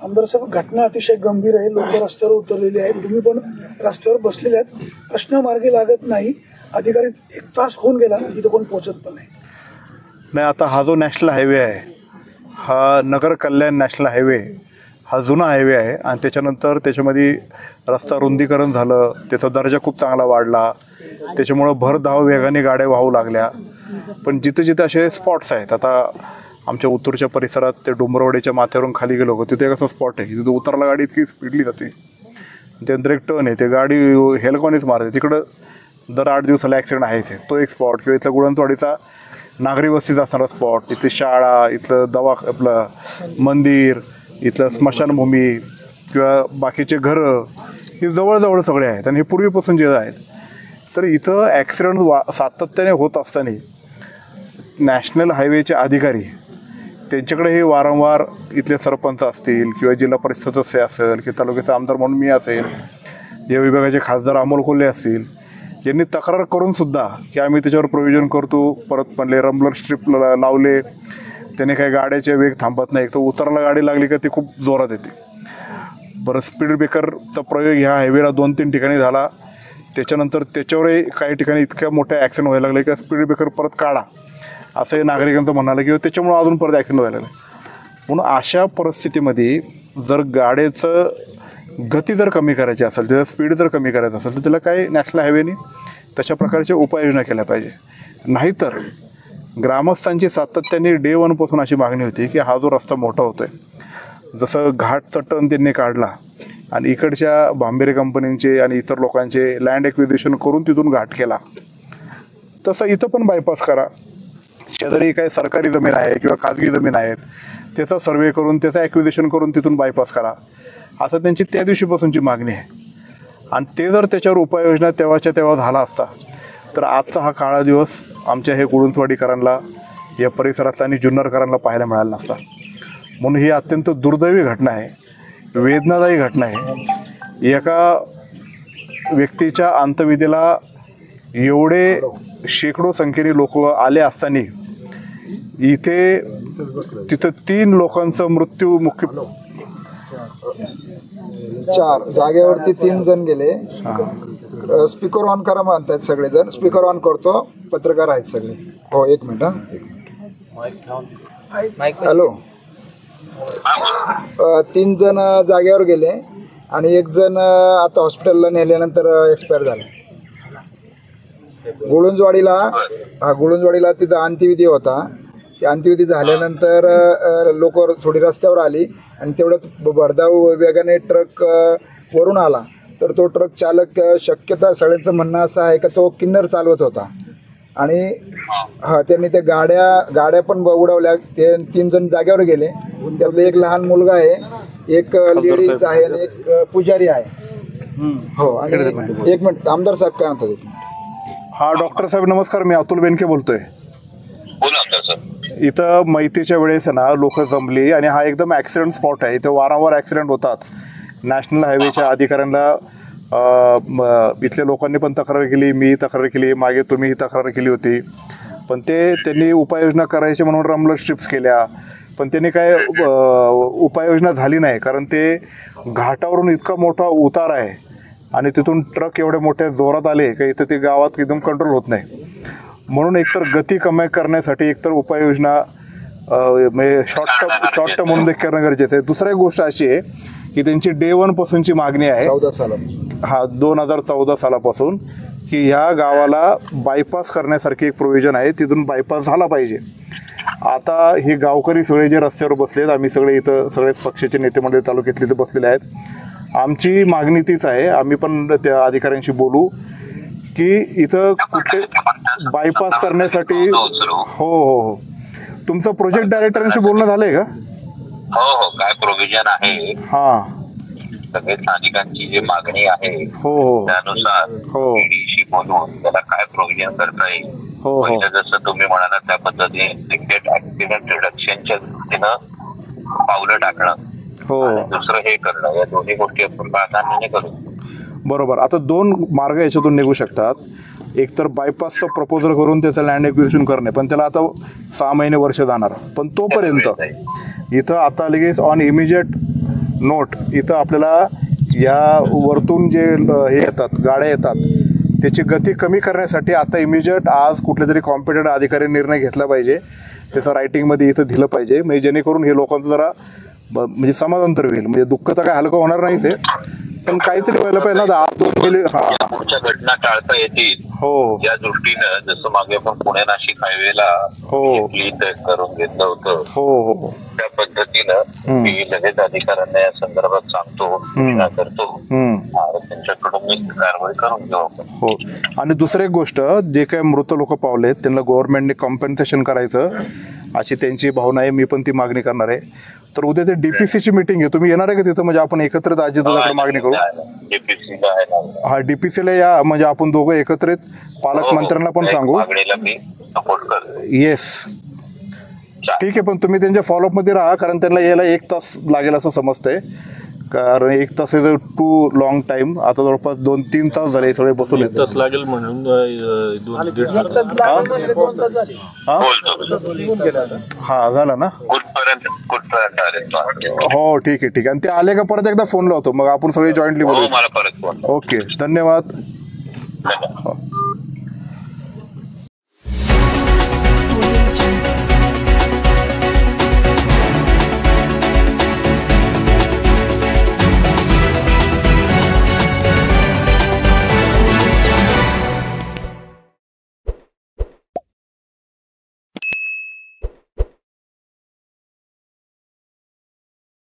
आमदार साहेब, घटना अतिशय गंभीर आहे. लोक रस्त्यावर उतरलेले आहेत, तुम्ही पण रस्त्यावर बसलेले आहेत. प्रश्न मार्गी लागत नाही. अधिकारी 1 तास होऊन गेला, इथं कोण पोहोचत पण नाही. आता हा जो नॅशनल हायवे आहे, हा नगर कल्याण नॅशनल हायवे, हा जुना हायवे आहे आणि त्याच्यानंतर त्याच्यामध्ये रस्ता रुंदीकरण झालं, त्याचा दर्जा खूप चांगला वाढला, त्याच्यामुळं भरधाव वेगाने गाड्या वाहू लागल्या. पण जिथे जिथे असे स्पॉट्स आहेत, आता आमच्या उत्तरच्या परिसरात ते डोंबरवाडीच्या माथ्यावरून खाली गेलो होतो, तिथे कसं स्पॉट आहे, तिथे उतरला गाडी इतकी स्पीडली जाते, त्यानंतर एक टर्न आहे, ते गाडी हेलकॉनीच मारते, तिकडं दर 8 दिवसाला ॲक्सिडेंट आहेच आहे. तो एक स्पॉट. किंवा इथला गुळंतवाडीचा नागरी वस्तीचा असणारा स्पॉट, इथली शाळा, इथलं आपलं मंदिर, इथलं स्मशानभूमी किंवा बाकीचे घरं, ही जवळजवळ सगळे आहेत आणि हे पूर्वीपासून जे आहेत. तर इथं ॲक्सिडेंट सातत्याने होत असताना नॅशनल हायवेचे अधिकारी, त्यांच्याकडे हे वारंवार इथले सरपंच असतील किंवा जिल्हा परिषद सदस्य असेल किंवा तालुक्याचा आमदार म्हणून मी असेल, या विभागाचे खासदार अमोल कोल्हे असतील, यांनी तक्रार करूनसुद्धा की आम्ही त्याच्यावर प्रोव्हिजन करतो, परत म्हणले रंबलर स्ट्रिप लावले, त्याने काही गाड्याचे वेग थांबत नाही, तर उतरायला गाडी लागली का ती खूप जोरात येते. बरं, स्पीड ब्रेकरचा प्रयोग ह्या हायवेला 2-3 ठिकाणी झाला. त्याच्यानंतर त्याच्यावरही काही ठिकाणी इतक्या मोठ्या ॲक्सिडेंट व्हायला लागले की स्पीड ब्रेकर परत काढा, असंही नागरिकांचं म्हणालं किंवा त्याच्यामुळं अजून परत ॲक्सिडेंट व्हायला लागले. म्हणून अशा परिस्थितीमध्ये जर गाड्याचं गती जर कमी करायची असेल, त्याचं स्पीड जर कमी करायचं असेल, तर त्याला काही नॅशनल हायवेने तशा प्रकारच्या उपाययोजना केल्या पाहिजे. नाहीतर ग्रामस्थांची सातत्याने डे 1 पासून अशी मागणी होती की हा जो रस्ता मोठा होतोय, जसं घाटचा टर्न त्यांनी काढला आणि इकडच्या भांबेरे कंपनींचे आणि इतर लोकांचे लँड ॲक्विजिशन करून तिथून घाट केला, तसं इथं पण बायपास करा. शेजारी काही सरकारी जमीन आहे किंवा खाजगी जमीन आहेत, त्याचा सर्वे करून त्याचं ॲक्विजिशन करून तिथून बायपास करा, असं त्यांची त्या दिवशीपासूनची मागणी आहे. आणि ते जर त्याच्यावर उपाययोजना तेव्हाच्या तेव्हा झाला असता, तर आजचा हा काळा दिवस आमच्या हे गुळंतवाडीकरांना, या परिसरातल्या आणि जुन्नरकरांना पाहायला मिळाला नसता. म्हणून ही अत्यंत दुर्दैवी घटना आहे, वेदनादायी घटना आहे. एका व्यक्तीच्या अंत्यविधीला एवढे शेकडो संख्येने लोक आले असताना इथे तिथं 3 लोकांचा मृत्यू, 4 जागेवरती 3 जण गेले. स्पीकर ऑन करा म्हणतात सगळेजण. स्पीकर ऑन करतो, पत्रकार आहेत सगळे. हो, 1 मिनिट. हॅलो. 3 जण जागेवर गेले आणि 1 जण आता हॉस्पिटलला नेल्यानंतर एक्सपायर झाला. गुळुंजवाडीला तिथं अंत्यविधी होता. त्या अंत्यविधी झाल्यानंतर लोक थोडी रस्त्यावर आली आणि तेवढ्यात भरधाव वेगाने ट्रक वरून आला. तर तो ट्रक चालक, शक्यता सगळ्यांचं म्हणणं असं आहे का तो किन्नर चालवत होता आणि त्यांनी त्या गाड्या पण उडवल्या. ते 3 जण जागेवर गेले. त्यातलं 1 लहान मुलगा आहे, 1 लेडीज आहे आणि 1 पुजारी आहे. हो. आणि 1 मिनिट, आमदार साहेब काय म्हणतात? हा, डॉक्टर साहेब नमस्कार, मी अतुल बेनके बोलतोय. इथं मैतीच्या वेळेस ना लोक जमली आणि हा एकदम ॲक्सिडेंट स्पॉट आहे. इथं वारंवार ॲक्सिडेंट होतात. नॅशनल हायवेच्या अधिकाऱ्यांना इथल्या लोकांनी पण तक्रार केली, मी तक्रार केली, मागे तुम्ही ही तक्रार केली होती. पण त्यांनी उपाययोजना करायची म्हणून रंबलर स्ट्रिप्स केल्या, पण त्यांनी काय उपाययोजना झाली नाही. कारण ते घाटावरून इतका मोठा उतार आहे आणि तिथून ट्रक एवढ्या मोठ्या जोरात आले की इथं ते गावात एकदम कंट्रोल होत नाही. म्हणून एकतर गती कमी करण्यासाठी एकतर उपाययोजना म्हणजे शॉर्ट टर्म म्हणून करणं गरजेचं आहे. दुसरी गोष्ट अशी आहे की त्यांची डे 1 पासूनची मागणी आहे, 2014 सालापासून, की ह्या गावाला बायपास करण्यासारखी एक प्रोव्हिजन आहे, तिथून बायपास झाला पाहिजे. आता हे गावकरी सगळे जे रस्त्यावर बसलेत, आम्ही सगळे इथं सगळेच पक्षाचे नेते मंडळी तालुक्यातले इथं बसलेले आहेत. आमची मागणी तीच आहे, आम्ही पण त्या अधिकाऱ्यांशी बोलू की इथं कुठे बायपास करण्यासाठी. हो, तुमचं प्रोजेक्ट डायरेक्टरांशी बोलणं झालंय का? हो, काय प्रोव्हिजन आहे, सगळे स्थानिकांची जी मागणी आहे त्यानुसार बोलून त्याला काय प्रोव्हिजन करता येईल. पहिलं जसं तुम्ही म्हणाला त्या पद्धतीने ऍक्सिडेंट रिडक्शनच्या दृष्टीनं पावलं टाकणं, दुसरं हे करणं, या दोन्ही गोष्टी आपण प्राधान्याने करू. बरोबर. आता 2 मार्ग याच्यातून निघू शकतात. एक तर बायपासचं प्रपोजल करून त्याचं लँड ॲक्विजिशन करणे, पण त्याला आता 6 महिने वर्ष जाणार. पण तोपर्यंत इथं आता लगेच ऑन इमिजिएट नोट इथं आपल्याला या वरतून जे हे येतात गाड्या येतात त्याची गती कमी करण्यासाठी आता इमिजिएट आज कुठल्या तरी कॉम्पिटंट अधिकारी निर्णय घेतला पाहिजे, त्याचं रायटिंगमध्ये इथं दिलं पाहिजे, म्हणजे जेणेकरून हे लोकांचं जरा म्हणजे समाधानतर होईल. म्हणजे दुःख तर काय हलकं होणार नाहीच आहे, पण काहीतरी व्हायला पाहिजे ना. पुढच्या घटना टाळता येतील हो या दृष्टीनं जसं मागे आपण पुणे नाशिक हायवेला करून घेतलं होतं हो त्या पद्धतीनं मी लगेच अधिकाऱ्यांना या संदर्भात सांगतो, सूचना करतो, त्यांच्याकडून मी कारवाई करून घेऊ आपण. हो. आणि दुसरी एक गोष्ट, जे काही मृत लोक पावलेत त्यांना गव्हर्नमेंटने कॉम्पेन्सेशन करायचं अशी त्यांची भावना आहे. मी पण ती मागणी करणार आहे. तर उद्या ते डीपीसीची मीटिंग आहे, तुम्ही येणार आहे का तिथं? म्हणजे आपण एकत्रित अजितदादाकडे मागणी करू. हा डीपीसीला या, म्हणजे आपण दोघं एकत्रित पालकमंत्र्यांना पण सांगू. येस ठीक आहे, पण तुम्ही त्यांच्या फॉलोअपमध्ये राहा, कारण त्यांना यायला 1 तास लागेल असं समजतंय. कारण 1 तास इज टू लॉंग टाइम. आता जवळपास 2-3 तास झाले सगळे बसून. 1 तास लागेल म्हणून हा झाला ना. हो ठीक आहे ठीक आहे. आणि ते आले का परत एकदा फोन लावतो, मग आपण सगळे जॉईंटली बोलू. मला परत फोन. ओके धन्यवाद. धन्यवाद.